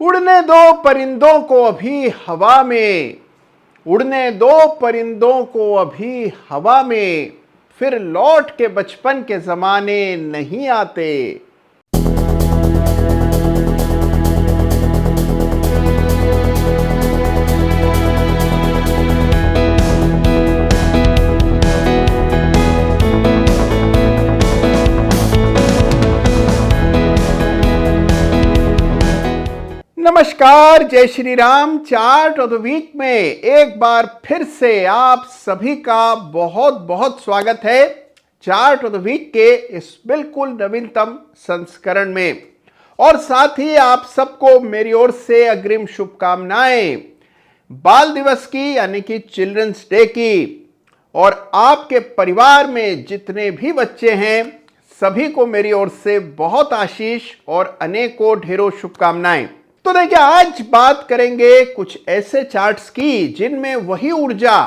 उड़ने दो परिंदों को अभी हवा में, उड़ने दो परिंदों को अभी हवा में, फिर लौट के बचपन के जमाने नहीं आते। नमस्कार, जय Shri Ram. Chart of the week में एक बार फिर से आप सभी का बहुत बहुत स्वागत है चार्ट ऑफ द वीक के इस बिल्कुल नवीनतम संस्करण में। और साथ ही आप सबको मेरी ओर से अग्रिम शुभकामनाएं बाल दिवस की, यानी कि चिल्ड्रंस डे की। और आपके परिवार में जितने भी बच्चे हैं सभी को मेरी ओर से बहुत आशीष और अनेकों ढेरों शुभकामनाएं। तो देखिए, आज बात करेंगे कुछ ऐसे चार्ट्स की जिनमें वही ऊर्जा,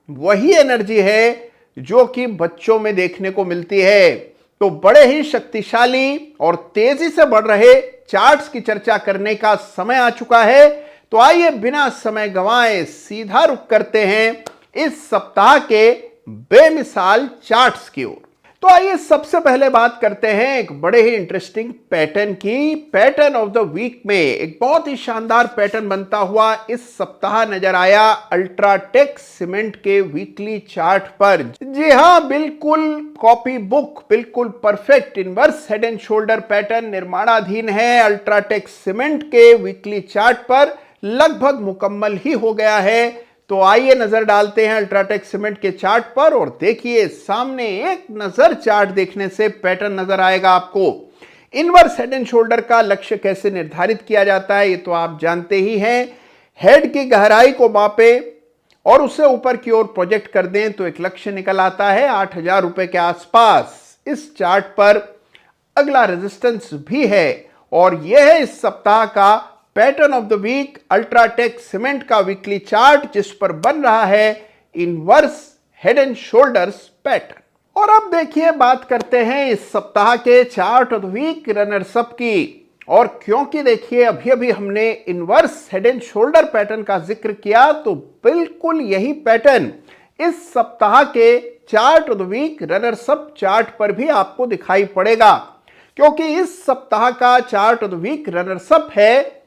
वही एनर्जी है जो कि बच्चों में देखने को मिलती है। तो बड़े ही शक्तिशाली और तेजी से बढ़ रहे चार्ट्स की चर्चा करने का समय आ चुका है। तो आइए बिना समय गंवाए सीधा रुख करते हैं इस सप्ताह के बेमिसाल चार्ट्स की ओर। तो आइए सबसे पहले बात करते हैं एक बड़े ही इंटरेस्टिंग पैटर्न की। पैटर्न ऑफ द वीक में एक बहुत ही शानदार पैटर्न बनता हुआ इस सप्ताह नजर आया अल्ट्राटेक सीमेंट के वीकली चार्ट पर। जी हां, बिल्कुल कॉपी बुक, बिल्कुल perfect inverse head and shoulder pattern निर्माणाधीन है अल्ट्राटेक सीमेंट के वीकली चार्ट पर, लगभग मुकम्मल ही हो गया है। तो आइए नजर डालते हैं अल्ट्राटेक सीमेंट के चार्ट पर और देखिए, सामने एक नजर चार्ट देखने से पैटर्न नजर आएगा आपको। इनवर्स हेड एंड शोल्डर का लक्ष्य कैसे निर्धारित किया जाता है ये तो आप जानते ही हैं। हेड की गहराई को मापे और उसे ऊपर की ओर प्रोजेक्ट कर दें तो एक लक्ष्य निकल आता है 8,000 रुपए के आसपास। इस चार्ट पर अगला रेजिस्टेंस भी है और यह है इस सप्ताह का pattern of the week UltraTech cement का वीकली चार्ट, जिस पर बन रहा है inverse head and shoulders pattern. और अब देखिए, बात करते हैं इस सप्ताह के chart of the week runners up की। और क्योंकि देखिए, अभी अभी हमने inverse head and shoulder pattern का जिक्र किया, तो बिल्कुल यही पैटर्न इस सप्ताह के chart of the week runners up chart पर भी आपको दिखाई पड़ेगा, क्योंकि इस सप्ताह का chart of the week runners up है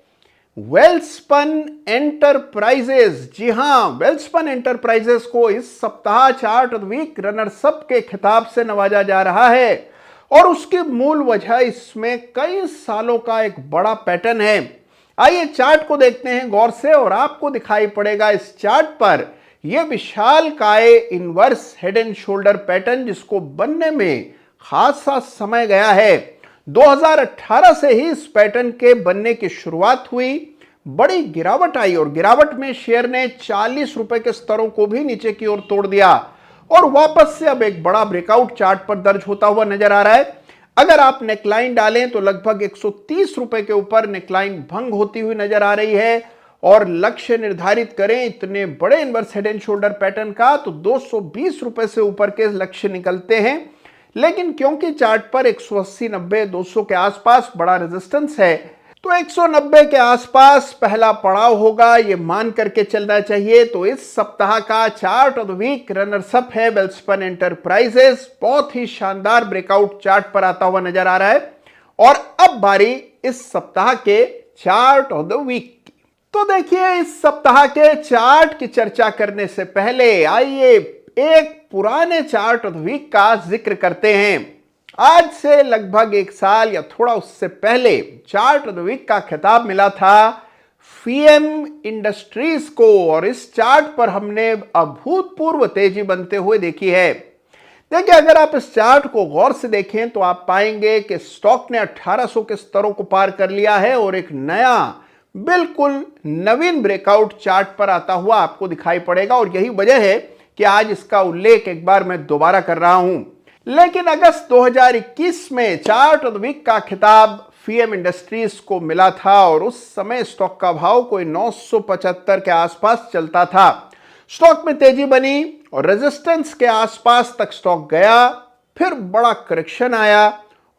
वेल्सपन एंटरप्राइजेस। जी हां, वेल्सपन एंटरप्राइजेस को इस सप्ताह chart of the week runners up के खिताब से नवाजा जा रहा है। और उसकी मूल वजह इसमें कई सालों का एक बड़ा पैटर्न है। आइए चार्ट को देखते हैं गौर से और आपको दिखाई पड़ेगा इस चार्ट पर यह विशाल काय inverse head and shoulder pattern, जिसको बनने में खासा समय गया है। 2018 से ही इस पैटर्न के बनने की शुरुआत हुई। बड़ी गिरावट आई और गिरावट में शेयर ने 40 रुपए के स्तरों को भी नीचे की ओर तोड़ दिया और वापस से अब एक बड़ा ब्रेकआउट चार्ट पर दर्ज होता हुआ नजर आ रहा है। अगर आप नेकलाइन डालें तो लगभग 130 रुपए के ऊपर नेकलाइन भंग होती हुई नजर आ रही है। और लक्ष्य निर्धारित करें इतने बड़े inverse head and shoulder pattern का तो 220 रुपए से ऊपर के लक्ष्य निकलते हैं। लेकिन क्योंकि चार्ट पर 180, 90, 200 के आसपास बड़ा रेजिस्टेंस है, तो 190 के आसपास पहला पड़ाव होगा, ये मान करके चलना चाहिए। तो इस सप्ताह का chart of the week runners up है वेल्सपन एंटरप्राइजेस। बहुत ही शानदार ब्रेकआउट चार्ट पर आता हुआ नजर आ रहा है। और अब बारी इस सप्ताह के चार्ट ऑफ द वीक की। तो देखिए, इस सप्ताह के चार्ट की चर्चा करने से पहले आइए एक पुराने चार्ट ऑफ द वीक का जिक्र करते हैं। आज से लगभग एक साल या थोड़ा उससे पहले चार्ट ऑफ द वीक का खिताब मिला था फीएम इंडस्ट्रीज को और इस चार्ट पर हमने अभूतपूर्व तेजी बनते हुए देखी है। देखिए, अगर आप इस चार्ट को गौर से देखें तो आप पाएंगे कि स्टॉक ने 1800 के स्तरों को पार कर लिया है और एक नया बिल्कुल नवीन ब्रेकआउट चार्ट पर आता हुआ आपको दिखाई पड़ेगा। और यही वजह है कि आज इसका उल्लेख एक बार मैं दोबारा कर रहा हूं। लेकिन अगस्त 2021 में चार्ट ऑफ द वीक का खिताब फीएम इंडस्ट्रीज को मिला था और उस समय स्टॉक का भाव कोई 975 के आसपास चलता था। स्टॉक में तेजी बनी और रेजिस्टेंस के आसपास तक स्टॉक गया, फिर बड़ा करेक्शन आया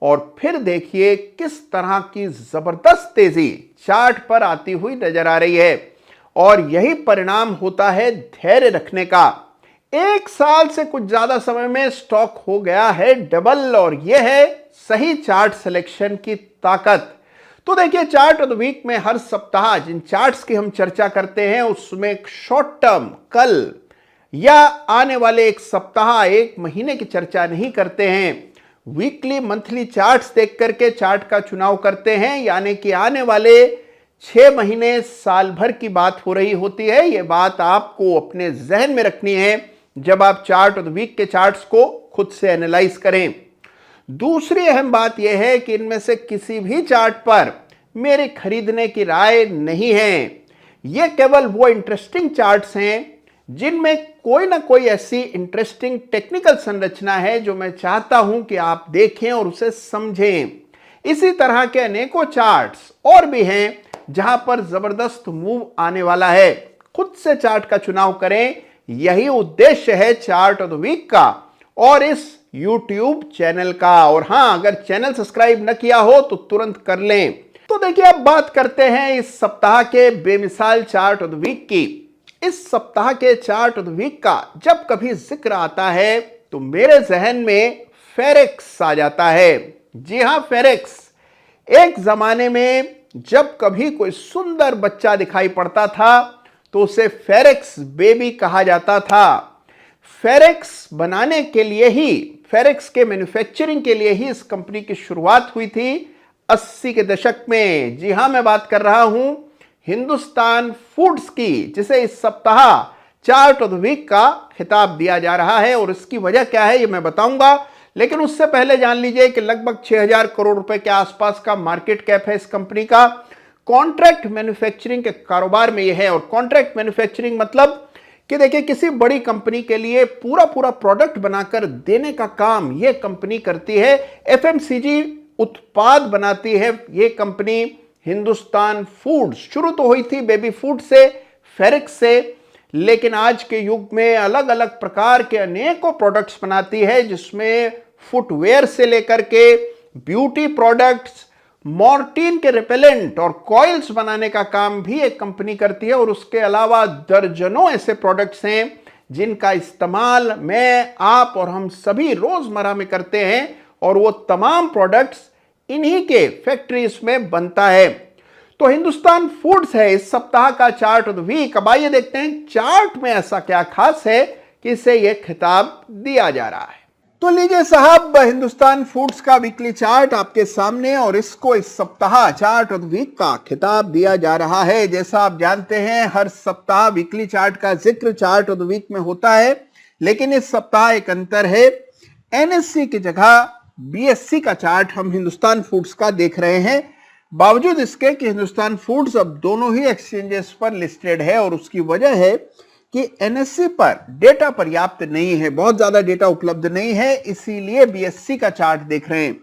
और फिर देखिए किस तरह की जबरदस्त तेजी चार्ट पर आती हुई नजर आ रही है। और यही परिणाम होता है धैर्य रखने का। एक साल से कुछ ज्यादा समय में स्टॉक हो गया है डबल, और यह है सही चार्ट सिलेक्शन की ताकत। तो देखिए चार्ट ऑफ द वीक में हर सप्ताह जिन चार्ट्स की हम चर्चा करते हैं उसमें एक शॉर्ट टर्म कल या आने वाले एक सप्ताह एक महीने की चर्चा नहीं करते हैं। वीकली मंथली चार्ट्स देख करके चार्ट का चुनाव करते हैं, यानी कि आने वाले 6 महीने साल भर की बात हो रही होती है। यह बात आपको अपने जहन में रखनी है जब आप चार्ट ऑफ द वीक के चार्ट्स को खुद से एनालाइज करें। दूसरी अहम बात यह है कि इनमें से किसी भी चार्ट पर मेरे खरीदने की राय नहीं है। ये केवल वो इंटरेस्टिंग चार्ट्स हैं जिनमें कोई ना कोई ऐसी इंटरेस्टिंग टेक्निकल संरचना है जो मैं चाहता हूं कि आप देखें और उसे समझें। इसी तरह के अनेकों चार्ट्स और भी हैं जहां पर जबरदस्त मूव आने वाला है। खुद से चार्ट का चुनाव करें, यही उद्देश्य है चार्ट ऑफ द वीक का और इस YouTube चैनल का। और हां, अगर चैनल सब्सक्राइब न किया हो तो तुरंत कर लें। तो देखिए अब बात करते हैं इस सप्ताह के बेमिसाल चार्ट ऑफ द वीक की। इस सप्ताह के चार्ट ऑफ द वीक का जब कभी जिक्र आता है तो मेरे जहन में फेरेक्स आ जाता है। जी हां, फेरेक्स। एक जमाने में जब कभी कोई सुंदर बच्चा दिखाई पड़ता था तो उसे फेरेक्स बेबी कहा जाता था। फेरेक्स बनाने के लिए ही, फेरेक्स के मैन्युफैक्चरिंग के लिए ही इस कंपनी की शुरुआत हुई थी 80 के दशक में। जी हां, मैं बात कर रहा हूं हिंदुस्तान फूड्स की, जिसे इस सप्ताह चार्ट ऑफ द वीक का खिताब दिया जा रहा है। और इसकी वजह क्या है ये मैं बताऊंगा, लेकिन उससे पहले जान लीजिए कि लगभग 6000 करोड़ रुपए के आसपास का मार्केट कैप है इस कंपनी का। कॉन्ट्रैक्ट मैन्युफैक्चरिंग के कारोबार में यह है। और कॉन्ट्रैक्ट मैन्युफैक्चरिंग मतलब कि देखिए किसी बड़ी कंपनी के लिए पूरा प्रोडक्ट बनाकर देने का काम यह कंपनी करती है। एफएमसीजी उत्पाद बनाती है यह कंपनी हिंदुस्तान फूड्स। शुरू तो हुई थी बेबी फूड से, फेरेक्स से, लेकिन आज के युग में अलग अलग प्रकार के अनेकों प्रोडक्ट्स बनाती है, जिसमें फुटवेयर से लेकर के ब्यूटी प्रोडक्ट्स, मॉर्टीन के रिपेलेंट और कॉइल्स बनाने का काम भी एक कंपनी करती है। और उसके अलावा दर्जनों ऐसे प्रोडक्ट्स हैं जिनका इस्तेमाल मैं, आप और हम सभी रोजमर्रा में करते हैं, और वो तमाम प्रोडक्ट्स इन्हीं के फैक्ट्रीज में बनता है। तो हिंदुस्तान फूड्स है इस सप्ताह का चार्ट ऑफ द वीक। अब आइए देखते हैं चार्ट में ऐसा क्या खास है कि इसे यह खिताब दिया जा रहा है। तो लीजिए साहब, हिंदुस्तान फूड्स का वीकली चार्ट आपके सामने, और इसको इस सप्ताह चार्ट ऑफ द वीक का खिताब दिया जा रहा है। जैसा आप जानते हैं हर सप्ताह वीकली चार्ट का जिक्र चार्ट ऑफ द वीक में होता है, लेकिन इस सप्ताह एक अंतर है। एनएससी की जगह बीएससी का चार्ट हम हिंदुस्तान फूड्स का देख रहे हैं, बावजूद इसके कि हिंदुस्तान फूड्स अब दोनों ही एक्सचेंजेस पर लिस्टेड है। और उसकी वजह है कि एनएससी पर डेटा पर्याप्त नहीं है, बहुत ज्यादा डेटा उपलब्ध नहीं है, इसीलिए बीएससी का चार्ट देख रहे हैं।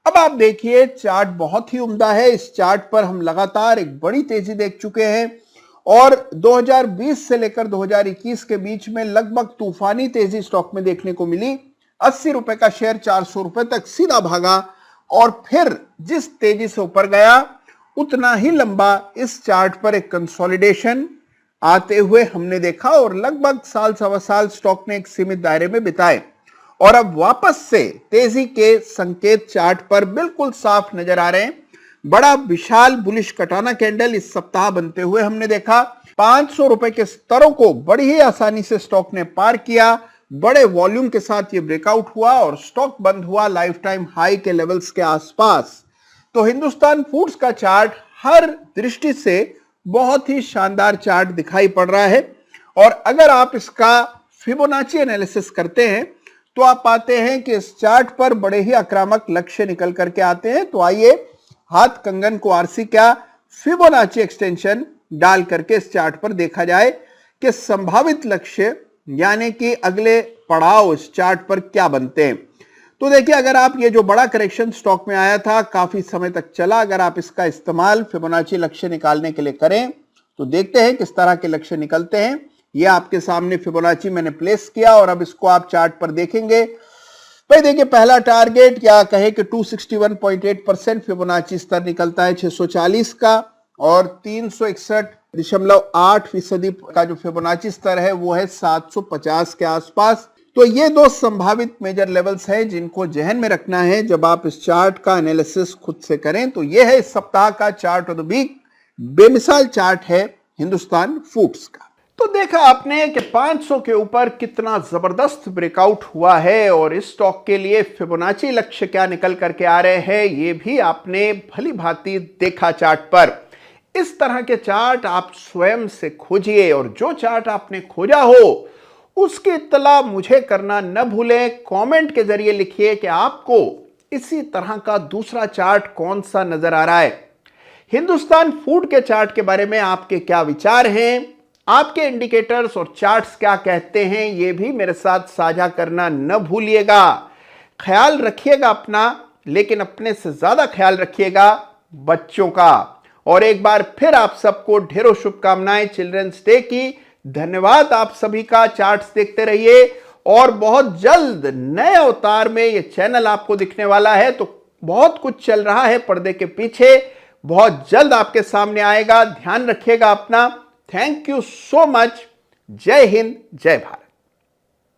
अब आप देखिए चार्ट बहुत ही उम्दा है। इस चार्ट पर हम लगातार एक बड़ी तेजी देख चुके हैं, और 2020 से लेकर 2021 के बीच में लगभग तूफानी तेजी स्टॉक में देखने को मिली। 80 रुपए का शेयर 400 रुपए तक सीधा भागा, और फिर जिस तेजी से ऊपर गया उतना ही लंबा इस चार्ट पर एक कंसोलिडेशन आते हुए हमने देखा, और लगभग साल सवा साल स्टॉक ने एक सीमित दायरे में बिताए, और अब वापस से तेजी के संकेत चार्ट पर बिल्कुल साफ नजर आ रहे हैं। बड़ा विशाल बुलिश कटाना कैंडल इस सप्ताह बनते हुए हमने देखा। 500 रुपए के स्तरों को बड़ी ही आसानी से स्टॉक ने पार किया, बड़े वॉल्यूम के साथ ये ब्रेकआउट हुआ, और स्टॉक बंद हुआ लाइफ टाइम हाई के लेवल्स के आसपास। तो हिंदुस्तान फूड्स का चार्ट हर दृष्टि से बहुत ही शानदार चार्ट दिखाई पड़ रहा है। और अगर आप इसका फिबोनाची एनालिसिस करते हैं तो आप पाते हैं कि इस चार्ट पर बड़े ही आक्रामक लक्ष्य निकल करके आते हैं। तो आइए हाथ कंगन को आरसी क्या फिबोनाची एक्सटेंशन डाल करके इस चार्ट पर देखा जाए कि संभावित लक्ष्य यानी कि अगले पड़ाव इस चार्ट पर क्या बनते हैं। तो देखिए, अगर आप ये जो बड़ा करेक्शन स्टॉक में आया था काफी समय तक चला, अगर आप इसका इस्तेमाल फिबोनाची लक्ष्य निकालने के लिए करें तो देखते हैं किस तरह के लक्ष्य निकलते हैं। ये आपके सामने फिबोनाची मैंने प्लेस किया, और अब इसको आप चार्ट पर देखेंगे भाई देखिए, पहला टारगेट या कहे कि 261.8% फिबोनाची स्तर निकलता है 640 का, और 361.8% का जो फिबोनाची स्तर है वो है 750 के आसपास। तो ये दो संभावित मेजर लेवल्स हैं जिनको जहन में रखना है जब आप इस चार्ट का एनालिसिस खुद से करें। तो ये है इस सप्ताह का चार्ट ऑफ द वीक। बेमिसाल चार्ट है हिंदुस्तान फूड्स का। तो देखा आपने कि 500 के ऊपर कितना जबरदस्त ब्रेकआउट हुआ है, और इस स्टॉक के लिए फिबोनाची लक्ष्य क्या निकल करके आ रहे हैं ये भी आपने भली भांति देखा चार्ट पर। इस तरह के चार्ट आप स्वयं से खोजिए, और जो चार्ट आपने खोजा हो उसकी इत्तला मुझे करना न भूलें। कमेंट के जरिए लिखिए कि आपको इसी तरह का दूसरा चार्ट कौन सा नजर आ रहा है। हिंदुस्तान फूड के चार्ट के बारे में आपके क्या विचार हैं, आपके इंडिकेटर्स और चार्ट्स क्या कहते हैं, ये भी मेरे साथ साझा करना न भूलिएगा। ख्याल रखिएगा अपना, लेकिन अपने से ज्यादा ख्याल रखिएगा बच्चों का। और एक बार फिर आप सबको ढेरों शुभकामनाएं चिल्ड्रंस डे की। धन्यवाद आप सभी का। चार्ट्स देखते रहिए, और बहुत जल्द नए अवतार में ये चैनल आपको दिखने वाला है। तो बहुत कुछ चल रहा है पर्दे के पीछे, बहुत जल्द आपके सामने आएगा। ध्यान रखिएगा अपना। Thank you so much. जय हिंद, जय भारत।